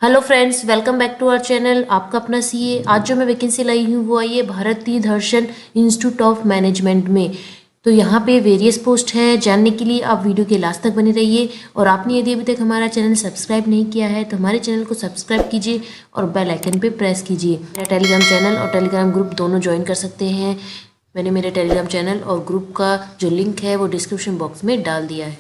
Hello friends, welcome back to our channel. आपका अपना CA. आज जो मैं वैकेंसी लाई हूँ वो आई है भारतीय दर्शन इंस्टीट्यूट ऑफ मैनेजमेंट में। तो यहाँ पे वेरियस पोस्ट है। जानने के लिए आप वीडियो के लास्ट तक बने रहिए। और आपने यदि अभी तक हमारा चैनल सब्सक्राइब नहीं किया है तो हमारे चैनल को सब्सक्राइब कीजिए और बेल आइकन पे प्रेस कीजिए। मेरा टेलीग्राम चैनल और टेलीग्राम ग्रुप दोनों ज्वाइन कर सकते हैं। मैंने मेरे टेलीग्राम चैनल और ग्रुप का जो लिंक है वो डिस्क्रिप्शन बॉक्स में डाल दिया है।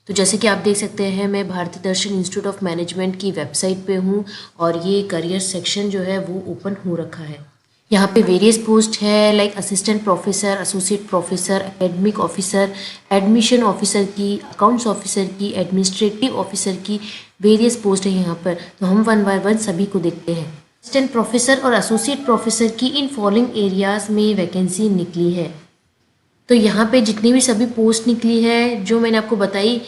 तो जैसे कि आप देख सकते हैं, मैं भारतीय दर्शन इंस्टीट्यूट ऑफ मैनेजमेंट की वेबसाइट पे हूँ और ये करियर सेक्शन जो है वो ओपन हो रखा है। यहाँ पे वेरियस पोस्ट है like assistant professor, associate professor, academic officer, admission officer की, अकाउंट्स ऑफिसर की, एडमिनिस्ट्रेटिव ऑफिसर की वेरियस पोस्ट है यहाँ पर। तो हम वन बाय वन सभी को देखते हैं। असिस्टेंट प्रोफेसर और एसोसिएट प्रोफेसर की इन फॉलोइंग एरियाज में वैकेंसी निकली है। तो यहाँ पे जितनी भी सभी पोस्ट निकली है जो मैंने आपको बताई,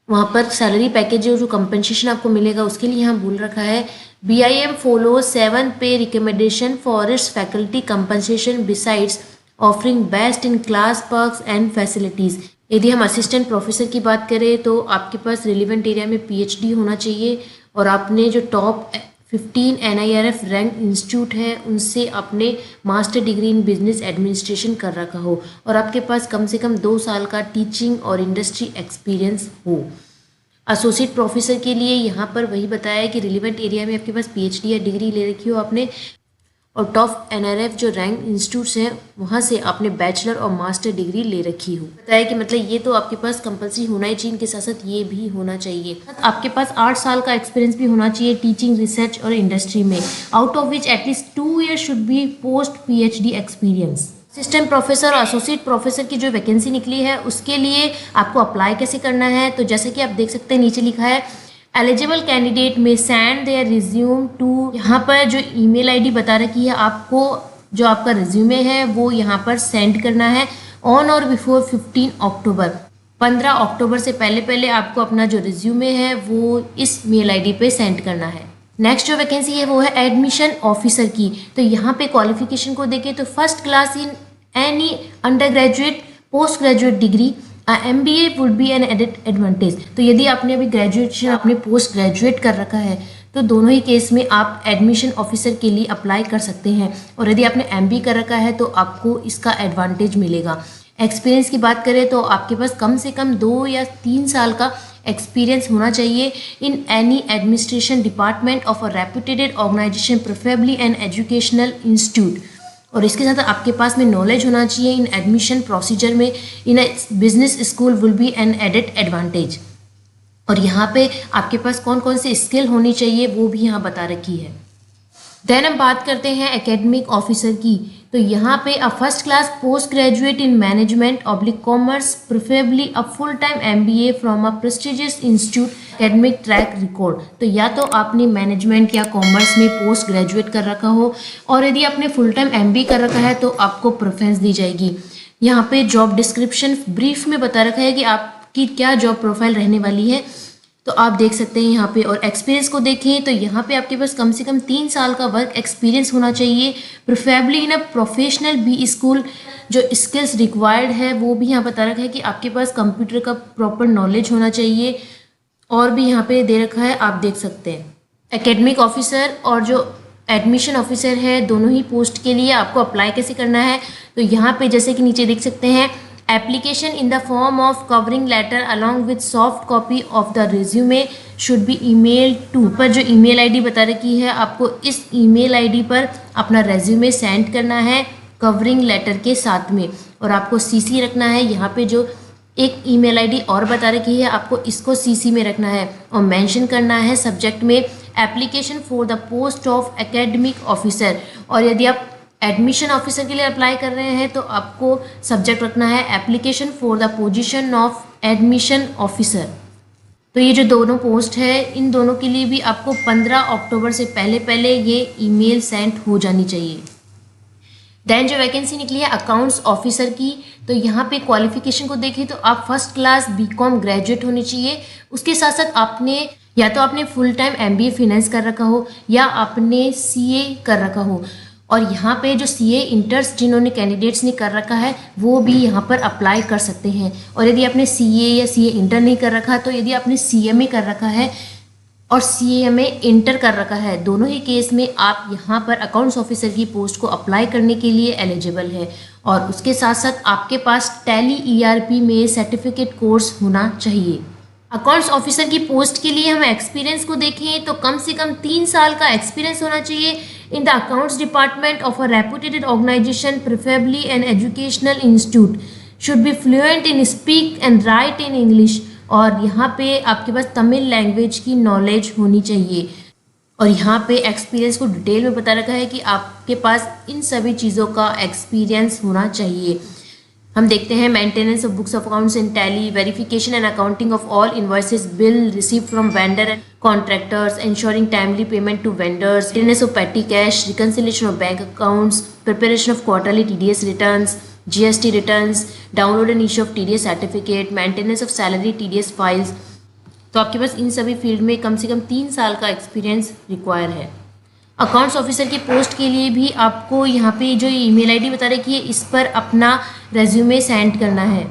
वहाँ पर सैलरी पैकेज जो कंपनसेशन आपको मिलेगा उसके लिए यहाँ बोल रखा है BIM फॉलो 7 पे recommendation for its faculty compensation besides offering best in class perks and facilities. यदि हम असिस्टेंट प्रोफेसर की बात करें तो आपके पास रिलेवेंट एरिया में PhD होना चाहिए और आपने जो टॉप 15 NIRF रैंक इंस्टीट्यूट है उनसे आपने master degree in business administration कर रखा हो और आपके पास कम से कम 2 साल का टीचिंग और इंडस्ट्री एक्सपीरियंस हो। एसोसिएट प्रोफेसर के लिए यहाँ पर वही बताया है कि रिलेवेंट एरिया में आपके पास PhD या डिग्री ले रखी हो आपने और टॉप NRF जो रैंक इंस्टीट्यूट्स हैं वहाँ से आपने बैचलर और मास्टर डिग्री ले रखी हो। बताया कि मतलब ये तो आपके पास कंपलसरी होना ही चाहिए, इनके साथ साथ ये भी होना चाहिए। आपके पास 8 साल का एक्सपीरियंस भी होना चाहिए टीचिंग, रिसर्च और इंडस्ट्री में, out of which at least 2 year should be post PhD experience. Assistant professor और एसोसिएट प्रोफेसर की जो वैकेंसी निकली है उसके लिए आपको अप्लाई कैसे करना है, तो जैसे कि आप देख सकते हैं नीचे लिखा है एलिजिबल कैंडिडेट में सेंड देयर रिज्यूम टू। यहाँ पर जो ईमेल आईडी बता रखी है आपको, जो आपका रिज्यूमे है वो यहाँ पर सेंड करना है ऑन और बिफोर 15 अक्टूबर। 15 अक्टूबर से पहले पहले आपको अपना जो रिज्यूमे है वो इस मेल आईडी पे सेंड करना है। नेक्स्ट जो वैकेंसी है वो है एडमिशन ऑफिसर की। तो यहाँ पे क्वालिफिकेशन को देखें तो first class in any undergraduate postgraduate degree, MBA would be an added advantage. तो यदि आपने अभी ग्रेजुएशन अपने पोस्ट ग्रेजुएट कर रखा है तो दोनों ही केस में आप एडमिशन ऑफिसर के लिए अप्लाई कर सकते हैं और यदि आपने MBA कर रखा है तो आपको इसका एडवांटेज मिलेगा। एक्सपीरियंस की बात करें तो आपके पास कम से कम 2 या 3 साल का एक्सपीरियंस होना चाहिए in any administration department of a reputed organisation, preferably an educational institute. और इसके साथ आपके पास में नॉलेज होना चाहिए इन एडमिशन प्रोसीजर में in business school will be an added advantage. और यहाँ पे आपके पास कौन कौन सी स्किल होनी चाहिए वो भी यहाँ बता रखी है। देन हम बात करते हैं एकेडमिक ऑफिसर की। तो यहाँ पे a first class post graduate in management oblique commerce, preferably a full time MBA from a prestigious institute, academic track record. तो या तो आपने मैनेजमेंट या कॉमर्स में पोस्ट ग्रेजुएट कर रखा हो और यदि आपने फुल टाइम MBA कर रखा है तो आपको प्रेफरेंस दी जाएगी। यहाँ पे जॉब डिस्क्रिप्शन ब्रीफ में बता रखा है कि आपकी क्या जॉब प्रोफाइल रहने वाली है, तो आप देख सकते हैं यहाँ पे। और एक्सपीरियंस को देखें तो यहाँ पे आपके पास कम से कम 3 साल का वर्क एक्सपीरियंस होना चाहिए, preferably in a professional B school. जो स्किल्स रिक्वायर्ड है वो भी यहाँ बता रखा है कि आपके पास कंप्यूटर का प्रॉपर नॉलेज होना चाहिए और भी यहाँ पे दे रखा है, आप देख सकते हैं। एकेडमिक ऑफिसर और जो एडमिशन ऑफिसर है दोनों ही पोस्ट के लिए आपको अप्लाई कैसे करना है, तो यहाँ पे जैसे कि नीचे देख सकते हैं application in the form of covering letter along with soft copy of the resume should be email to. पर जो ईमेल आईडी बता रखी है आपको इस ईमेल आईडी पर अपना रेज्यूमे सेंड करना है कवरिंग लेटर के साथ में और आपको CC रखना है। यहाँ पे जो एक ईमेल आईडी और बता रखी है आपको इसको CC में रखना है और मेंशन करना है सब्जेक्ट में application for the post of academic officer. और यदि आप एडमिशन ऑफिसर के लिए अप्लाई कर रहे हैं तो आपको सब्जेक्ट रखना है application for the position of admission officer. तो ये जो दोनों पोस्ट है इन दोनों के लिए भी आपको 15 अक्टूबर से पहले पहले ये ईमेल सेंड हो जानी चाहिए। देन जो वैकेंसी निकली है अकाउंट्स ऑफिसर की, तो यहाँ पे क्वालिफिकेशन को देखें तो आप फर्स्ट क्लास BCom ग्रेजुएट होनी चाहिए। उसके साथ साथ आपने या तो आपने फुल टाइम MBA फिनेंस कर रखा हो या आपने CA कर रखा हो और यहाँ पे जो सीए इंटर्स जिन्होंने कैंडिडेट्स ने कर रखा है वो भी यहाँ पर अप्लाई कर सकते हैं। और यदि आपने सीए या सीए इंटर नहीं कर रखा, तो यदि आपने सीएमए कर रखा है और सीएमए इंटर कर रखा है, दोनों ही केस में आप यहाँ पर अकाउंट्स ऑफिसर की पोस्ट को अप्लाई करने के लिए एलिजिबल है। और उसके साथ साथ आपके पास टैली ईआरपी में सर्टिफिकेट कोर्स होना चाहिए। अकाउंट्स ऑफिसर की पोस्ट के लिए हम एक्सपीरियंस को देखें तो कम से कम 3 साल का एक्सपीरियंस होना चाहिए in the accounts department of a reputed organisation, preferably an educational institute, should be fluent in speak and write in English. और यहाँ पे आपके पास तमिल लैंग्वेज की नॉलेज होनी चाहिए। और यहाँ पे एक्सपीरियंस को डिटेल में बता रखा है कि आपके पास इन सभी चीज़ों का एक्सपीरियंस होना चाहिए। हम देखते हैं maintenance of books of accounts in tally, verification and accounting of all invoices bill receive from vendor and contractors, ensuring timely payment to vendors, maintenance of petty cash, reconciliation of bank accounts, preparation of quarterly TDS returns, GST returns, download and issue of TDS certificate, maintenance of salary TDS files। तो आपके पास इन सभी field में कम से कम 3 साल का experience require है। Accounts officer की post के लिए भी आपको यहाँ पे जो ईमेल आईडी बता रखी है इस पर अपना रेज्यूमे सेंड करना है।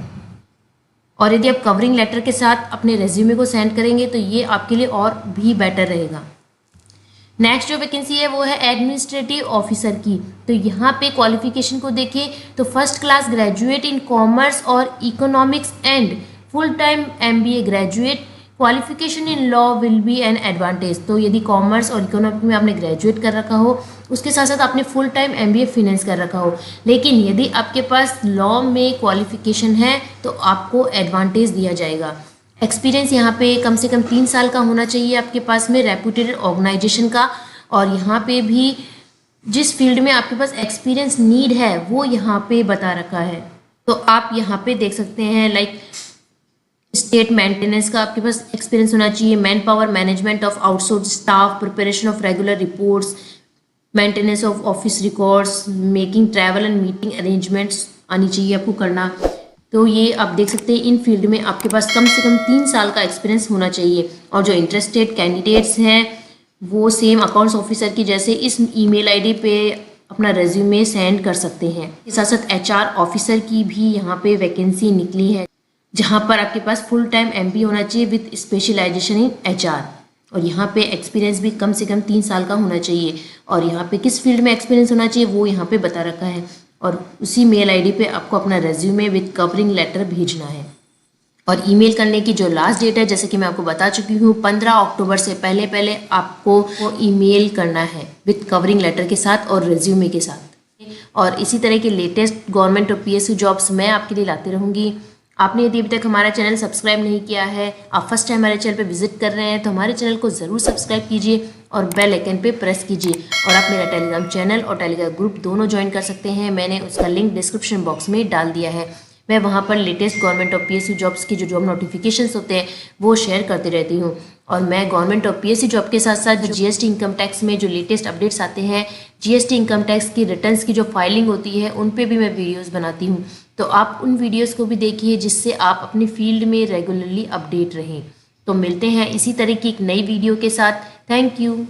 और यदि आप कवरिंग लेटर के साथ अपने रेज्यूमे को सेंड करेंगे तो ये आपके लिए और भी बेटर रहेगा। नेक्स्ट जो वैकेंसी है वो है एडमिनिस्ट्रेटिव ऑफिसर की। तो यहाँ पे क्वालिफिकेशन को देखें तो first class graduate in commerce और economics and full time MBA graduate, qualification in law will be an advantage. तो यदि कॉमर्स और इकोनॉमिक्स में आपने ग्रेजुएट कर रखा हो, उसके साथ साथ आपने फुल टाइम MBA फिनेंस कर रखा हो, लेकिन यदि आपके पास लॉ में क्वालिफिकेशन है तो आपको एडवांटेज दिया जाएगा। एक्सपीरियंस यहाँ पे कम से कम 3 साल का होना चाहिए आपके पास में रेपुटेड ऑर्गेनाइजेशन का। और यहाँ पे भी जिस फील्ड में आपके पास एक्सपीरियंस नीड है वो यहाँ पे बता रखा है। तो आप यहाँ पे देख सकते हैं लाइक स्टेट मेंटेनेंस का आपके पास एक्सपीरियंस होना चाहिए, man power management of outsource staff, preparation of regular reports, maintenance of office records, making travel and meeting arrangements आनी चाहिए आपको करना। तो ये आप देख सकते हैं इन फील्ड में आपके पास कम से कम 3 साल का एक्सपीरियंस होना चाहिए। और जो इंटरेस्टेड कैंडिडेट्स हैं वो सेम अकाउंट्स ऑफिसर की जैसे इस ईमेल आईडी पे अपना रेज्यूमे सेंड कर सकते हैं। इसके साथ साथ HR ऑफिसर की भी यहाँ पे वैकेंसी निकली है जहाँ पर आपके पास फुल टाइम MBA होना चाहिए विद स्पेशलाइजेशन इन HR। और यहाँ पे एक्सपीरियंस भी कम से कम 3 साल का होना चाहिए। और यहाँ पे किस फील्ड में एक्सपीरियंस होना चाहिए वो यहाँ पे बता रखा है। और उसी मेल आईडी पे आपको अपना रेज्यूमे विद कवरिंग लेटर भेजना है। और ईमेल करने की जो लास्ट डेट है जैसे कि मैं आपको बता चुकी हूँ 15 अक्टूबर से पहले आपको वो ईमेल करना है विद कवरिंग लेटर के साथ और रेज्यूमे के साथ। और इसी तरह के लेटेस्ट गवर्नमेंट और PSU जॉब्स मैं आपके लिए लाती रहूँगी। आपने यदि अभी तक हमारा चैनल सब्सक्राइब नहीं किया है, आप फर्स्ट टाइम हमारे चैनल पे विजिट कर रहे हैं तो हमारे चैनल को ज़रूर सब्सक्राइब कीजिए और बेल आइकन पे प्रेस कीजिए। और आप मेरा टेलीग्राम चैनल और टेलीग्राम ग्रुप दोनों ज्वाइन कर सकते हैं। मैंने उसका लिंक डिस्क्रिप्शन बॉक्स में डाल दिया है। मैं वहाँ पर लेटेस्ट गवर्नमेंट और PSU जॉब्स की जो जॉब नोटिफिकेशंस होते हैं वो शेयर करती रहती हूँ। और मैं गवर्नमेंट और PSU जॉब के साथ साथ जो GST इनकम टैक्स में जो लेटेस्ट अपडेट्स आते हैं, GST इनकम टैक्स की रिटर्न्स की जो फाइलिंग होती है उन पे भी मैं वीडियोस बनाती हूँ। तो आप उन वीडियोस को भी देखिए जिससे आप अपने फील्ड में रेगुलरली अपडेट रहें। तो मिलते हैं इसी तरह की एक नई वीडियो के साथ। Thank you.